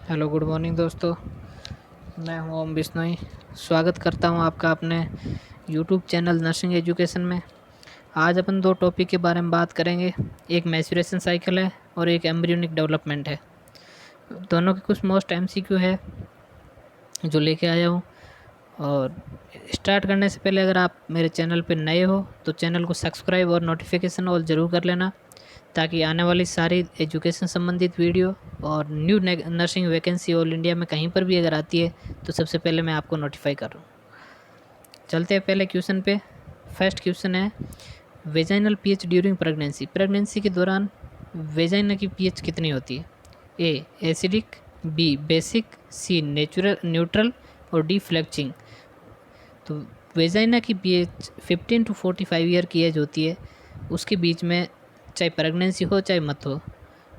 Hello, good morning दोस्तों। मैं हूं ओम बिश्नोई। स्वागत करता हूं आपका अपने यूट्यूब चैनल नर्सिंग एजुकेशन में। आज अपन दो टॉपिक के बारे में बात करेंगे। एक मैच्योरेशन साइकिल है और एक एम्ब्रियोनिक डेवलपमेंट है। दोनों के कुछ मोस्ट एमसीक्यू है जो लेके आया हूं। और स्टार्ट करने से पहले अगर आप मेरे चैनल पर नए हो तो चैनल को सब्सक्राइब और नोटिफिकेशन ऑल ज़रूर कर लेना, ताकि आने वाली सारी एजुकेशन संबंधित वीडियो और new nursing vacancy all India में कहीं पर भी अगर आती है तो सबसे पहले मैं आपको नोटिफाई करूँ। चलते हैं पहले क्वेश्चन पे। फर्स्ट क्वेश्चन है, vaginal pH during pregnancy. Pregnancy के दौरान वेजाइना की पीएच कितनी होती है? A acidic, B basic, C natural neutral और डी फ्लेक्चिंग। तो वेजाइना की पीएच 15 टू 45 ईयर की एज होती है, उसके बीच में, चाहे प्रेगनेंसी हो चाहे मत हो।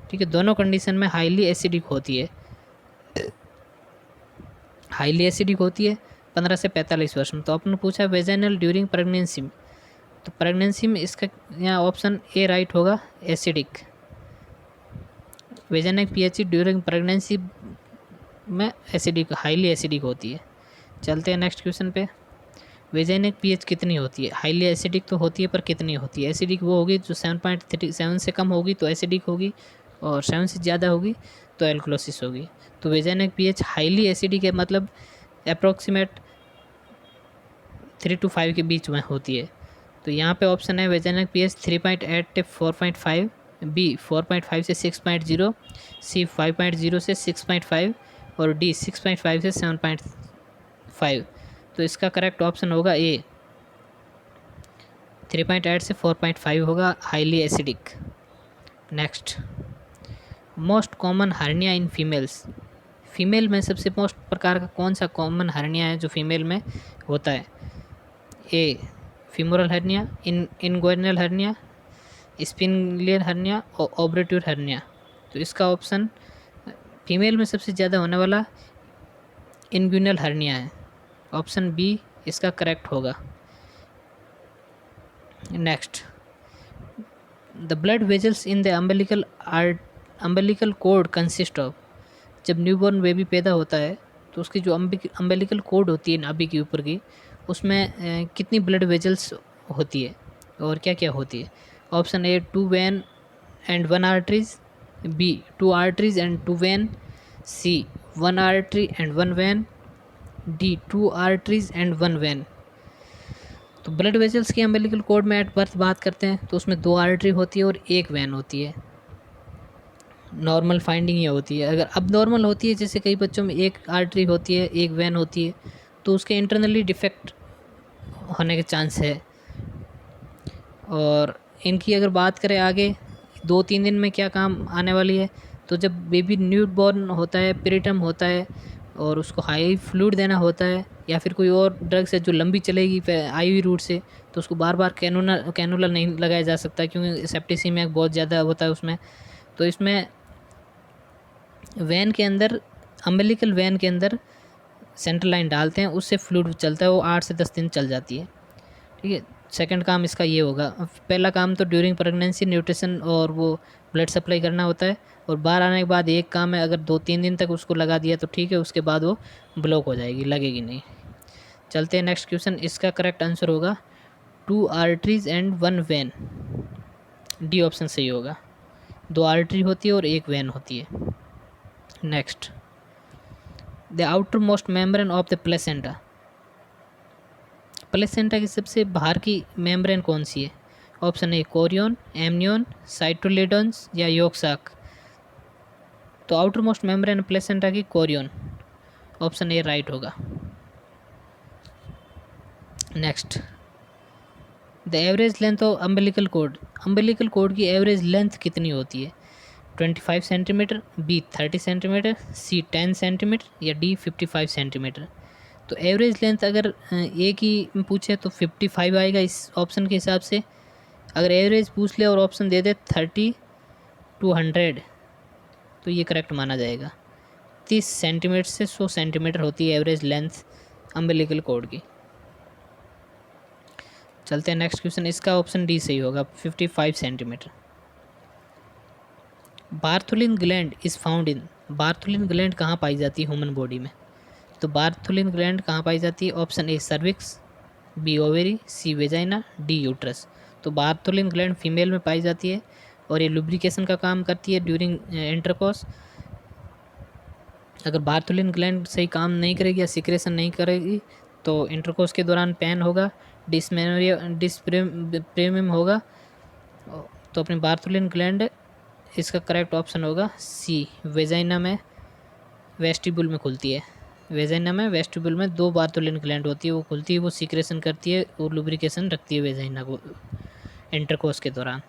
ठीक है, दोनों कंडीशन में हाईली एसिडिक होती है। हाईली एसिडिक होती है 15 से 45 वर्ष में। तो आपने पूछा वेजाइनल ड्यूरिंग प्रेगनेंसी में, तो प्रेगनेंसी में इसका यहाँ ऑप्शन ए राइट होगा, acidic. Vaginal pH during pregnancy में एसिडिक, हाईली एसिडिक होती है। चलते हैं नेक्स्ट क्वेश्चन पे। वेजाइनिक पीएच कितनी होती है? हाईली एसिडिक तो होती है, पर कितनी होती है? एसिडिक वो होगी जो 7.37 से कम होगी तो एसिडिक होगी, और 7 से ज़्यादा होगी तो एल्कलोसिस होगी। तो वेजाइनिक पीएच हाईली एसिडिक है, मतलब अप्रोक्सीमेट 3 to 5 के बीच में होती है। तो यहाँ पे ऑप्शन है वेजाइनिक पीएच 3.8 4.5, बी 4.5 से 6.0, सी 5.0 से 6.5 और डी 6.5 से 7.5। तो इसका करेक्ट ऑप्शन होगा ए, 3.8 से 4.5 होगा, highly acidic. Next, most common hernia in females. Female में सबसे मोस्ट प्रकार का कौन सा कॉमन हार्निया है जो फीमेल में होता है? A femoral hernia, inguinal hernia, spigelian hernia और ओब्रेट्यूर हर्निया। तो इसका ऑप्शन फीमेल में सबसे ज़्यादा होने वाला इनगुइनल हर्निया है। ऑप्शन बी इसका करेक्ट होगा। Next, the blood vessels in the umbilical cord consist of. जब न्यूबॉर्न बेबी पैदा होता है तो उसकी जो अम्बिलिकल कोड होती है नाभि के ऊपर की, उसमें कितनी ब्लड वेजल्स होती है और क्या क्या होती है? Option A 2 vein and 1 arteries, B 2 arteries and 2 vein, C 1 artery and 1 vein, D 2 arteries and 1 vein. तो ब्लड वेजल्स की अम्बिलिकल कोड में एट बर्थ बात करते हैं तो उसमें 2 आर्टरी होती है और 1 वेन होती है। नॉर्मल फाइंडिंग ये होती है। अगर अब नॉर्मल होती है, जैसे कई बच्चों में 1 आर्टरी होती है 1 वेन होती है, तो उसके इंटरनली डिफेक्ट होने के चांस है। और इनकी अगर बात करें आगे 2-3 दिन में क्या काम आने वाली है, तो जब बेबी न्यू बॉर्न होता है, प्रीटर्म होता है और उसको हाई फ्लूइड देना होता है, या फिर कोई और ड्रग्स है जो लंबी चलेगी आईवी रूट से, तो उसको बार बार कैनुला नहीं लगाया जा सकता, क्योंकि सेप्टिसीमिया बहुत ज़्यादा होता है उसमें। तो इसमें वैन के अंदर, अम्बिलिकल वैन के अंदर सेंट्रल लाइन डालते हैं, उससे फ्लूइड चलता है, वो 8 से 10 दिन चल जाती है। ठीक है, सेकंड काम इसका ये होगा। पहला काम तो ड्यूरिंग प्रेगनेंसी न्यूट्रिशन और वो ब्लड सप्लाई करना होता है, और बाहर आने के बाद एक काम है, अगर 2-3 दिन तक उसको लगा दिया तो ठीक है, उसके बाद वो ब्लॉक हो जाएगी, लगेगी नहीं। चलते हैं नेक्स्ट क्वेश्चन। इसका करेक्ट आंसर होगा 2 arteries and 1 vein. D option सही होगा। 2 आर्टरी होती है और 1 वेन होती है। Next, the outer most membrane of the placenta. Placenta की सबसे बाहर की मेम्ब्रेन कौन सी है? ऑप्शन ए कोरियन, एमनियन, साइटोलेडन्स या योगसाक। तो आउटर मोस्ट मेम्ब्रेन प्लेसेंटा की कोरियन, ऑप्शन ए राइट होगा। Next, the average length of umbilical cord. Umbilical cord की एवरेज लेंथ कितनी होती है? 25 सेंटीमीटर, बी 30 सेंटीमीटर, सी 10 सेंटीमीटर या डी 55 सेंटीमीटर। तो एवरेज लेंथ अगर ए की पूछे तो 55 आएगा इस ऑप्शन के हिसाब से। अगर एवरेज पूछ ले और ऑप्शन दे दे 30 to 100, तो ये करेक्ट माना जाएगा। 30 सेंटीमीटर से 100 सेंटीमीटर होती है एवरेज लेंथ अम्बिलिकल कोड की। चलते हैं नेक्स्ट क्वेश्चन। इसका ऑप्शन डी सही होगा, 55 centimetre. Bartholin gland is found in. Bartholin gland कहाँ पाई जाती है ह्यूमन बॉडी में? तो बार्थुलिन ग्लैंड कहाँ पाई जाती है? Option A cervix, B ovary, C vagina, D uterus. तो बार्थुलिन ग्लैंड फीमेल में पाई जाती है और ये लुब्रिकेशन का काम करती है ड्यूरिंग इंटरकोर्स। अगर बार्थुलिन ग्लैंड सही काम नहीं करेगी या सिक्रेशन नहीं करेगी तो इंटरकोर्स के दौरान पेन होगा, डिस्मेनोरिया, डिस्प्रेमियम होगा। तो अपनी बार्थुलिन ग्लैंड, इसका करेक्ट ऑप्शन होगा सी, वेजाइना में वेस्टिब्यूल में खुलती है। वेजाइना में वेस्टिब्यूल में 2 बार्थुलिन ग्लैंड होती है, वो खुलती है, वो सीक्रेशन करती है और लुब्रिकेशन रखती है वेजाइना को इंटरकोर्स के दौरान।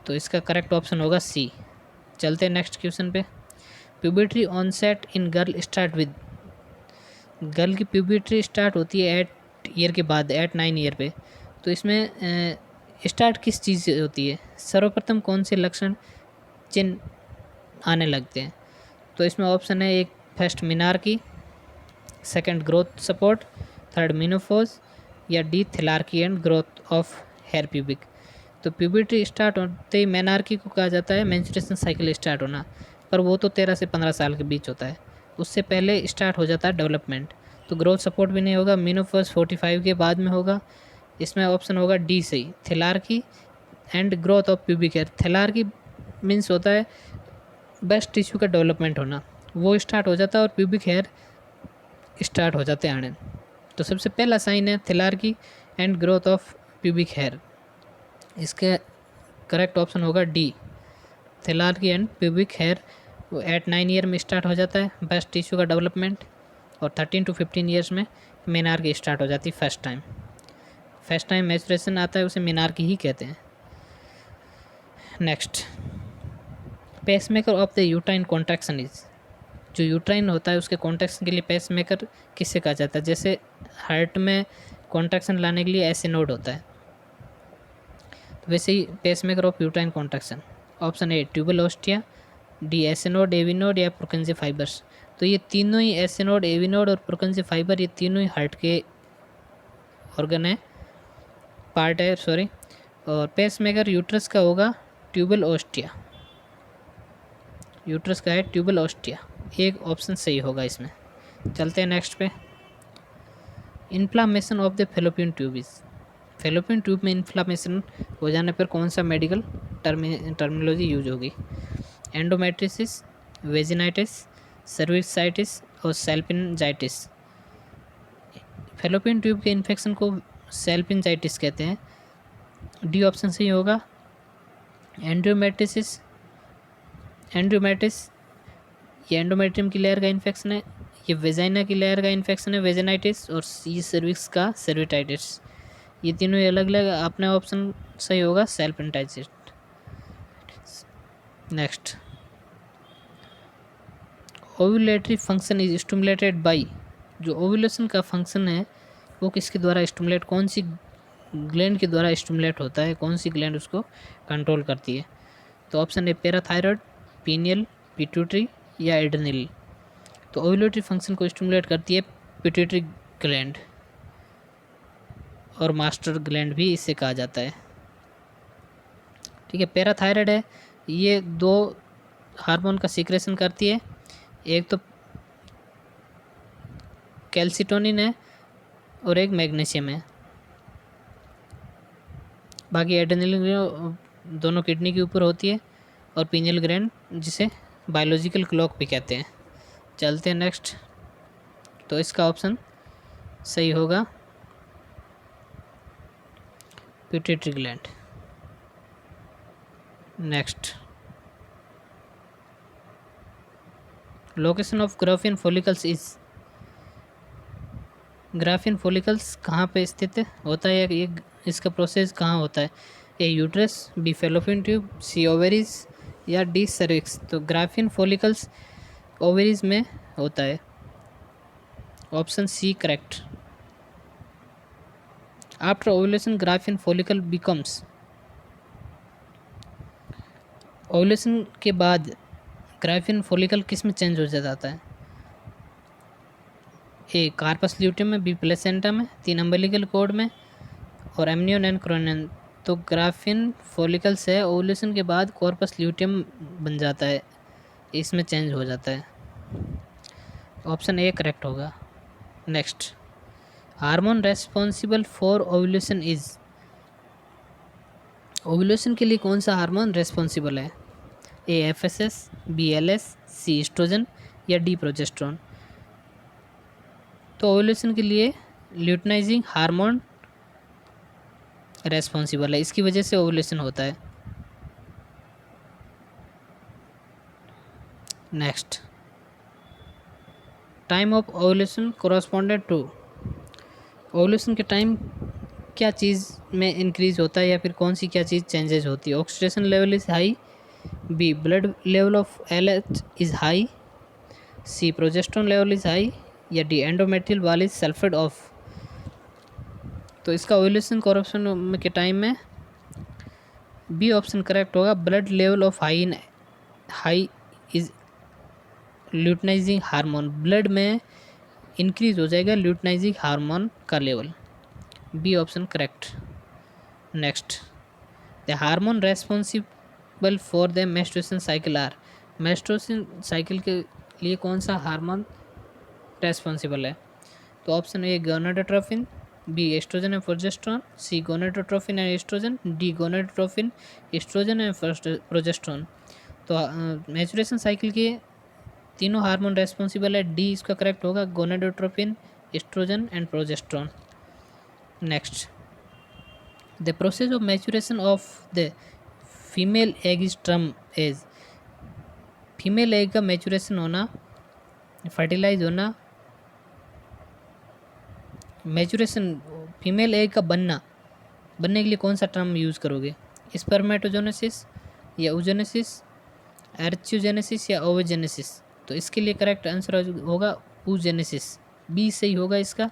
तो इसका करेक्ट ऑप्शन होगा सी। चलते हैं नेक्स्ट क्वेश्चन पे। Puberty onset in girl start with, girl की प्यूबर्टी स्टार्ट होती है 8 ईयर के बाद, 8-9 ईयर पे। तो इसमें स्टार्ट किस चीज़ से होती है? सर्वप्रथम कौन से लक्षण चिन्ह आने लगते हैं? तो इसमें ऑप्शन है, एक first menarche, second growth support, third menopause, या D thelarche and growth of hair pubic. तो प्यूबर्टी स्टार्ट होते ही मेनार्की को कहा जाता है मेंस्ट्रुएशन साइकिल स्टार्ट होना, पर वो तो 13 से 15 साल के बीच होता है, उससे पहले स्टार्ट हो जाता है डेवलपमेंट। तो ग्रोथ सपोर्ट भी नहीं होगा, मिनोपॉज 45 के बाद में होगा। इसमें ऑप्शन होगा डी सही, thelarche and growth of pubic hair. Thelarche means होता है बेस्ट टिश्यू का डेवलपमेंट होना, वो स्टार्ट हो जाता है और प्यूबिक हेयर स्टार्ट हो जाते हैं आने। तो सबसे पहला साइन है thelarche and growth of pubic hair. इसके करेक्ट ऑप्शन होगा D, thelarche and pubic hair 8-9 year में स्टार्ट हो जाता है बेस्ट टिश्यू का डेवलपमेंट, और 13 to 15 ईयर्स में मेनार्की स्टार्ट हो जाती है फर्स्ट टाइम मैचुरेशन आता है, उसे मेनार्की ही कहते हैं। Next, pacemaker of the uterine contraction is, जो यूट्राइन होता है उसके कॉन्ट्रैक्शन के लिए पेसमेकर किससे कहा जाता है? जैसे हार्ट में कॉन्ट्रैक्शन लाने के लिए ऐसे नोड होता है, तो वैसे ही pacemaker of uterine contraction. Option A tubal ostia, D SA node, AV node, या प्रोकेंजी फाइबर्स। तो ये तीनों ही एसिनोड, एविनोड और प्रोकेंजी फाइबर, ये तीनों ही हार्ट के ऑर्गन है, पार्ट है, सॉरी। और पेसमेकर यूट्रस का होगा ट्यूबल ओस्टिया, यूट्रस का है ट्यूबल ओस्टिया, एक ऑप्शन सही होगा इसमें। चलते हैं नेक्स्ट पे। Inflammation of the fallopian tube, fallopian tube में इन्फ्लामेशन हो जाने पर कौन सा मेडिकल टर्मिनोलॉजी यूज होगी? एंडोमेट्रिसिस, वेजिनाइटिस, सर्विक्साइटिस और सेल्पिनजाइटिस। फेलोपियन ट्यूब के इन्फेक्शन को सेल्पिनजाइटिस कहते हैं, डी ऑप्शन सही होगा। एंडोमेट्रिसिस, एंडोमेट्रिस ये एंडोमेट्रियम की लेयर का इन्फेक्शन है, ये वेजाइना की लेयर का इन्फेक्शन है वेजिनाइटिस, और सी सर्विक्स का सर्विटाइटिस। ये तीनों अलग अलग, अपने ऑप्शन सही होगा salpingitis. Next, ovulatory function is stimulated by, जो ओव्यूलेशन का फंक्शन है वो किसके द्वारा स्टिमुलेट, कौन सी ग्लैंड के द्वारा स्टिमुलेट होता है, कौन सी ग्लैंड उसको कंट्रोल करती है? तो ऑप्शन ए पैराथायरॉयड, पीनियल, पिट्यूटरी, या एड्रेनल। तो ओव्यूलेटरी फंक्शन को स्टिमुलेट करती है पिट्यूटरी ग्लैंड, और मास्टर ग्लैंड भी इससे कहा जाता है। ठीक है, पैराथायरॉयड है, ये 2 हार्मोन का सीक्रेशन करती है, एक तो कैल्सिटोनिन है और एक मैग्नीशियम है। बाकी एड्रेनल दोनों किडनी के ऊपर होती है, और पीनियल ग्लैंड जिसे बायोलॉजिकल क्लॉक भी कहते हैं। चलते हैं नेक्स्ट, तो इसका ऑप्शन सही होगा pituitary gland. Next, location of Graafian follicles is, Graafian follicles कहाँ पे स्थित होता है, ये इसका प्रोसेस कहाँ होता है? A uterus, B fallopian tube, C ovaries, या डी सर्विक्स। तो ग्राफियन फॉलिकल्स ओवेरीज में होता है, option C correct. After ovulation Graafian follicle becomes, ovulation के बाद ग्राफियन फॉलिकल किस में चेंज हो जाता है? ए कार्पस ल्यूटियम में, बी प्लेसेंटा में, 3 अम्बिलिकल कॉर्ड में, और एमनियन एंड क्रोनियन। तो ग्राफियन फॉलिकल्स है ओव्यूलेशन के बाद कॉर्पस ल्यूटियम बन जाता है इसमें चेंज हो जाता है। ऑप्शन ए करेक्ट होगा। Next, hormone responsible for ovulation is, ovulation के लिए कौन सा हार्मोन रेस्पॉन्सिबल है? ए एफएसएस, बी एलएस, सी एस्ट्रोजन या डी प्रोजेस्टेरोन। तो ओव्यूलेशन के लिए ल्यूटिनाइजिंग हार्मोन रेस्पॉन्सिबल है, इसकी वजह से ओव्यूलेशन होता है। Next, time of ovulation corresponded to, ovulation के टाइम क्या चीज़ में इंक्रीज होता है या फिर कौन सी क्या चीज़ चेंजेस होती है? Oxidation level is high, B blood level of LH is high, C progesterone level is high या D endometrial wall is sloughed off. तो इसका ओव्यूलेशन कोरस्पॉन्ड के टाइम में बी ऑप्शन करेक्ट होगा, blood level of high is luteinizing hormone, blood में increase हो जाएगा luteinizing hormone का level. B option correct. Next, the hormone responsible for the menstruation cycle are, menstruation cycle के लिए कौन सा हार्मोन रेस्पॉन्सिबल है? तो option A gonadotropin, B estrogen and progesterone, C gonadotropin and estrogen, D gonadotropin, estrogen and progesterone. तो maturation cycle के तीनों hormone responsible है, डी इसका करेक्ट होगा, gonadotropin, estrogen and progesterone. Next, the process of maturation of the female egg is term as, female egg का maturation होना, fertilize होना, maturation female egg का बनने के लिए कौन सा टर्म यूज़ करोगे? स्पर्मेटोजेनेसिस या oogenesis, एर्चियोजेनेसिस या ओवोजेनेसिस। तो इसके लिए करेक्ट आंसर होगा oogenesis, बी सही होगा इसका।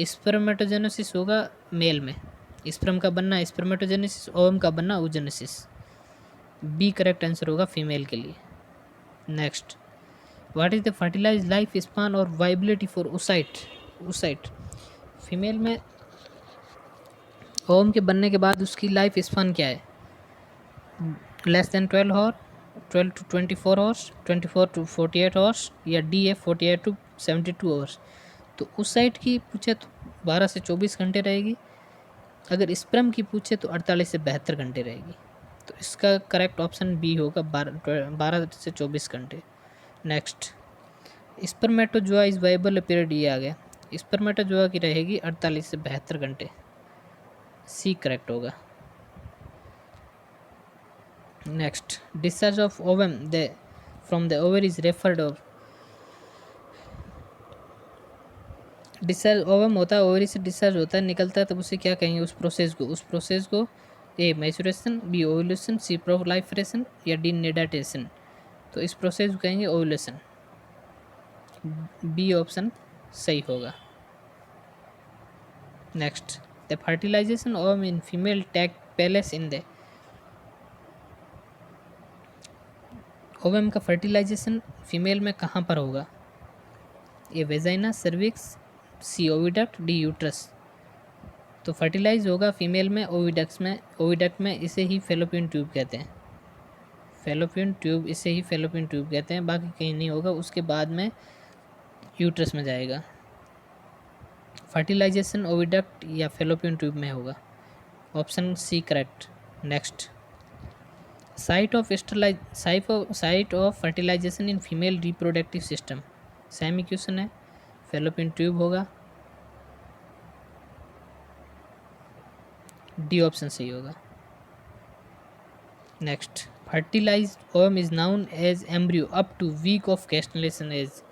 स्पर्मेटोजेनेसिस होगा मेल में, स्पर्म का बनना स्पर्मेटोजेनेसिस, ओवम का बनना oogenesis, बी करेक्ट आंसर होगा फीमेल के लिए। Next, what is the fertilize life span और वाइबिलिटी फॉर oocyte, फीमेल में ओवम के बनने के बाद उसकी लाइफ स्पान क्या है? Less than 12 hour, 12 to 24 hours, 24 to 48 hours या डी है 48 to 72 आवर्स। तो उस साइड की पूछे तो 12 से 24 घंटे रहेगी, अगर स्पर्म की पूछे तो 48 से 72 घंटे रहेगी। तो इसका करेक्ट ऑप्शन बी होगा, 12 से 24 घंटे। Next, spermatozoa is viable period, ये आ गया, स्पर्मेटोजोआ की रहेगी 48 से 72 घंटे, सी करेक्ट होगा। Next, discharge of ovum from the over is referred of, discharge ovum होता है, ओवरी से डिस्चार्ज होता है, निकलता है, तब उसे क्या कहेंगे उस प्रोसेस को? ए मैचुरेशन, बी ओव्यूलेशन, सी प्रोलाइफरेशन या डी निडाटेशन। तो इस प्रोसेस को कहेंगे ओव्यूलेशन, बी ऑप्शन सही होगा। Next, the fertilization ovum in female take place in the, ovum का फर्टिलाइजेशन फीमेल में कहाँ पर होगा? A vagina, cervix, C oviduct, D uterus. तो फर्टिलाइज होगा फीमेल में ओविडक्ट में, इसे ही फेलोपियन ट्यूब कहते हैं, इसे ही फेलोपियन ट्यूब कहते हैं, बाकी कहीं नहीं होगा, उसके बाद में यूट्रस में जाएगा। फर्टिलाइजेशन ओविडक्ट या फेलोपियन ट्यूब में होगा, option C correct. Next, site of fertilization in female reproductive system, semi question है, फेलोपियन ट्यूब होगा, डी ऑप्शन सही होगा। Next, fertilized ovum is known as embryo up to week of gestation age,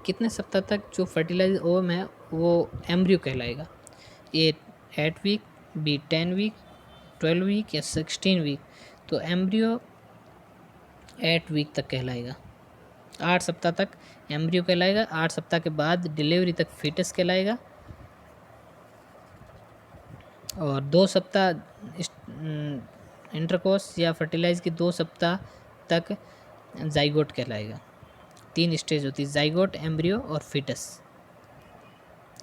कितने सप्ताह तक जो फर्टिलाइज ओवम है वो एम्ब्रियो कहलाएगा? ए 8 वीक, बी 10 वीक, 12 वीक या 16 वीक। तो एम्ब्रियो 8 वीक तक कहलाएगा, 8 सप्ताह तक एम्ब्रियो कहलाएगा, 8 सप्ताह के बाद डिलीवरी तक फीटस कहलाएगा, और 2 सप्ताह इंटरकोर्स या फर्टिलाइज के 2 सप्ताह तक जाइगोट कहलाएगा। 3 स्टेज होती है, जाइगोट, एम्ब्रियो और फीटस।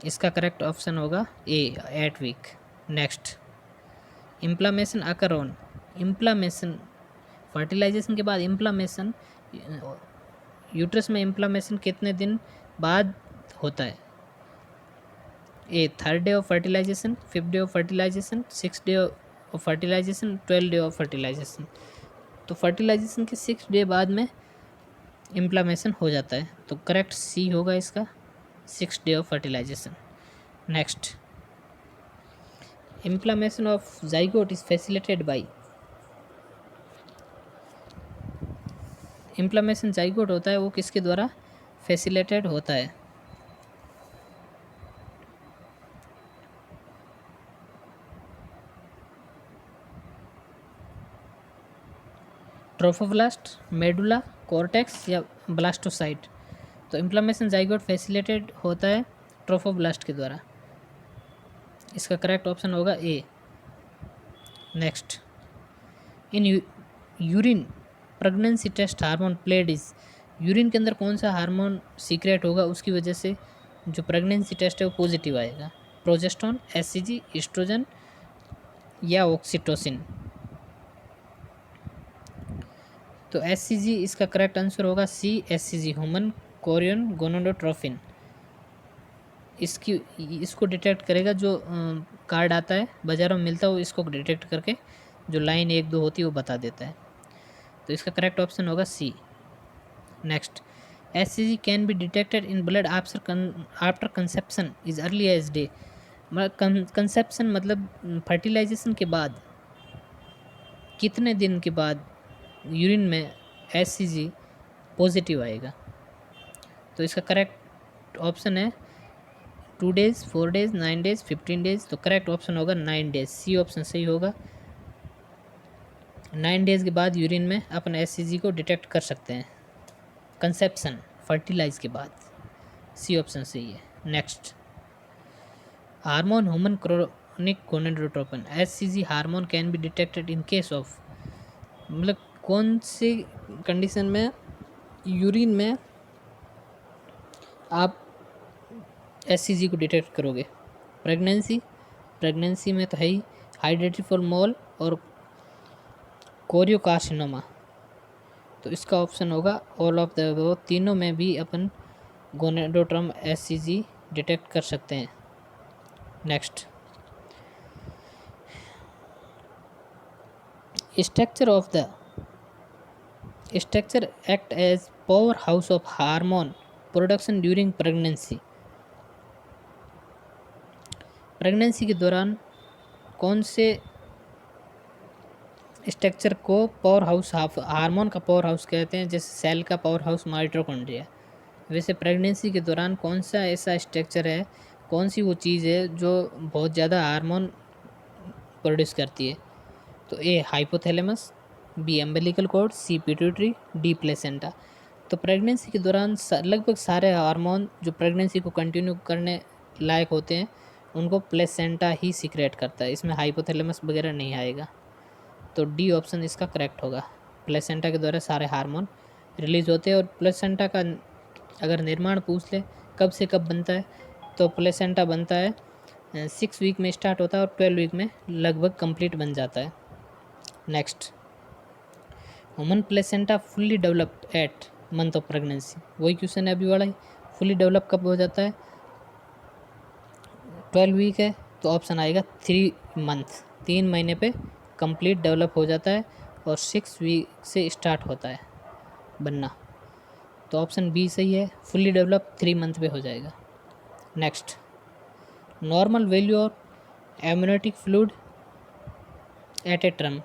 इसका करेक्ट ऑप्शन होगा A 8 week. Next, implantation occur on, implantation fertilization के बाद इम्प्लामेशन यूट्रस में इन्फ्लामेशन कितने दिन बाद होता है? A 3rd day of fertilization, 5th day of fertilization, 6th day of fertilization, 12th day of fertilization. तो फर्टिलाइजेशन के 6 डे बाद में इन्फ्लामेशन हो जाता है, तो करेक्ट सी होगा इसका, 6th day of fertilization. Next, inflammation of zygote is facilitated by, inflammation zygote होता है वो किसके द्वारा फैसिलिटेटेड होता है? ट्रोफोब्लास्ट, मेडुला, कॉर्टेक्स या ब्लास्टोसाइट? तो इन्फ्लामेशन जाइगोट फैसिलिटेटेड होता है ट्रोफोब्लास्ट के द्वारा, इसका करेक्ट ऑप्शन होगा A. Next, in urine pregnancy test hormone played is, urine के अंदर कौन सा हार्मोन सीक्रेट होगा उसकी वजह से जो प्रेगनेंसी टेस्ट है वो पॉजिटिव आएगा? प्रोजेस्टेरोन, एससीजी, एस्ट्रोजन या ऑक्सीटोसिन? तो एससीजी इसका करेक्ट आंसर होगा सी, एससीजी, ह्यूमन कोरियन गोनाडोट्रोफिन। इसको डिटेक्ट करेगा जो कार्ड आता है बाज़ारों में मिलता है, वो इसको डिटेक्ट करके जो लाइन 1 2 होती है वो बता देता है, तो इसका करेक्ट ऑप्शन होगा C. Next, HCG can be detected in blood after conception is early as day, conception मतलब फर्टिलाइजेशन के बाद कितने दिन के बाद यूरिन में एससीजी पॉजिटिव आएगा? तो इसका करेक्ट ऑप्शन है 2 days, 4 days, 9 days, 15 days। तो करेक्ट ऑप्शन होगा 9 days, सी ऑप्शन सही होगा। 9 days के बाद यूरिन में अपन एससीजी को डिटेक्ट कर सकते हैं कंसेप्शन फर्टिलाइज के बाद, सी ऑप्शन सही है। Next, hormone human chronic gonadotropin, SCG hormone can be detected in case of, मतलब कौन सी कंडीशन में यूरिन में आप एससीजी को डिटेक्ट करोगे? प्रेगनेंसी में तो है ही, हाइड्रेटिफोल मोल और कोरियोकार्सिनोमा, तो इसका ऑप्शन होगा ऑल ऑफ द अबव, तीनों में भी अपन गोनाडोट्रोम एससीजी डिटेक्ट कर सकते हैं। Next, structure act as power house of hormone production during pregnancy के दौरान कौन से स्ट्रक्चर को पावर हाउस, हार्मोन का पावर हाउस कहते हैं? जैसे सेल का पावर हाउस माइटोकॉन्ड्रिया, वैसे प्रेगनेंसी के दौरान कौन सा ऐसा स्ट्रक्चर है, कौन सी वो चीज़ है जो बहुत ज़्यादा हार्मोन प्रोड्यूस करती है? तो ए hypothalamus, B umbilical cord, C pituitary, D placenta. तो प्रेगनेंसी के दौरान लगभग सारे हार्मोन जो प्रेगनेंसी को कंटिन्यू करने लायक होते हैं उनको प्लेसेंटा ही सीक्रेट करता है, इसमें हाइपोथैलेमस वगैरह नहीं आएगा, तो डी ऑप्शन इसका करेक्ट होगा। प्लेसेंटा के द्वारा सारे हार्मोन रिलीज होते हैं, और प्लेसेंटा का अगर निर्माण पूछ ले कब से कब बनता है, तो प्लेसेंटा बनता है 6 वीक में स्टार्ट होता है और 12 वीक में लगभग कंप्लीट बन जाता है। Next, human placenta fully developed eight month of pregnancy, वही क्वेश्चन है अभी वाला ही, फुल्ली डेवलप कब हो जाता है? 12 वीक है, तो ऑप्शन आएगा 3 मंथ, 3 महीने पे कंप्लीट डेवलप हो जाता है, और 6 वीक से स्टार्ट होता है बनना, तो ऑप्शन बी सही है, फुल्ली डेवलप 3 मंथ पे हो जाएगा। Next, normal value of amniotic fluid at a term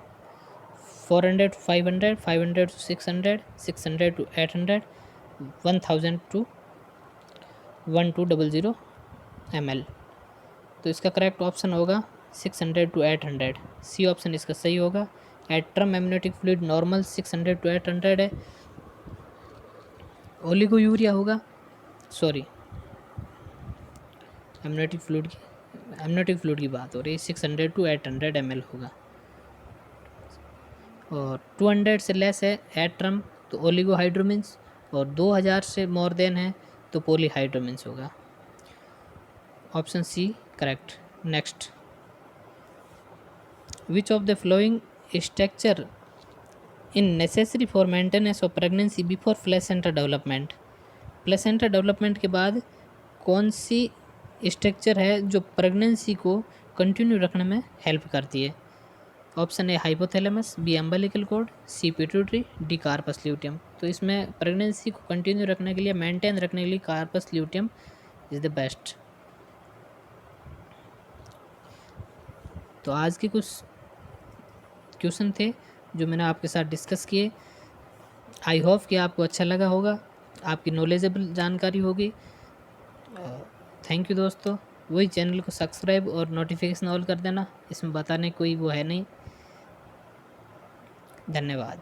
400 to 500, 500 to 600, 600 to 800, 1000 to 1200 ml। तो इसका करेक्ट ऑप्शन होगा 600 to 800, सी ऑप्शन इसका सही होगा। At term amniotic fluid normal 600 to 800 है। ओलिगोयूरिया होगा, सॉरी एमनियोटिक फ्लूइड की बात हो रही है, 600 to 800 ml होगा, और 200 से लेस है एट टर्म तो ओलिगोहाइड्रोमिन्स, और 2000 से मोर देन है तो पॉलीहाइड्रोमिन्स होगा, option C correct. Next, which of the following structure in necessary for maintenance of pregnancy before placenta development. Placenta development के बाद कौन सी स्ट्रक्चर है जो प्रेगनेंसी को कंटिन्यू रखने में हेल्प करती है? Option A hypothalamus, B umbilical cord, C pituitary, D corpus luteum. तो इसमें प्रेगनेंसी को कंटिन्यू रखने के लिए, मेंटेन रखने के लिए corpus luteum is the best. तो आज के कुछ क्वेश्चन थे जो मैंने आपके साथ डिस्कस किए। आई होप कि आपको अच्छा लगा होगा, आपकी नॉलेजेबल जानकारी होगी। थैंक यू दोस्तों। वही चैनल को सब्सक्राइब और नोटिफिकेशन ऑल कर देना, इसमें बताने कोई वो है नहीं। धन्यवाद।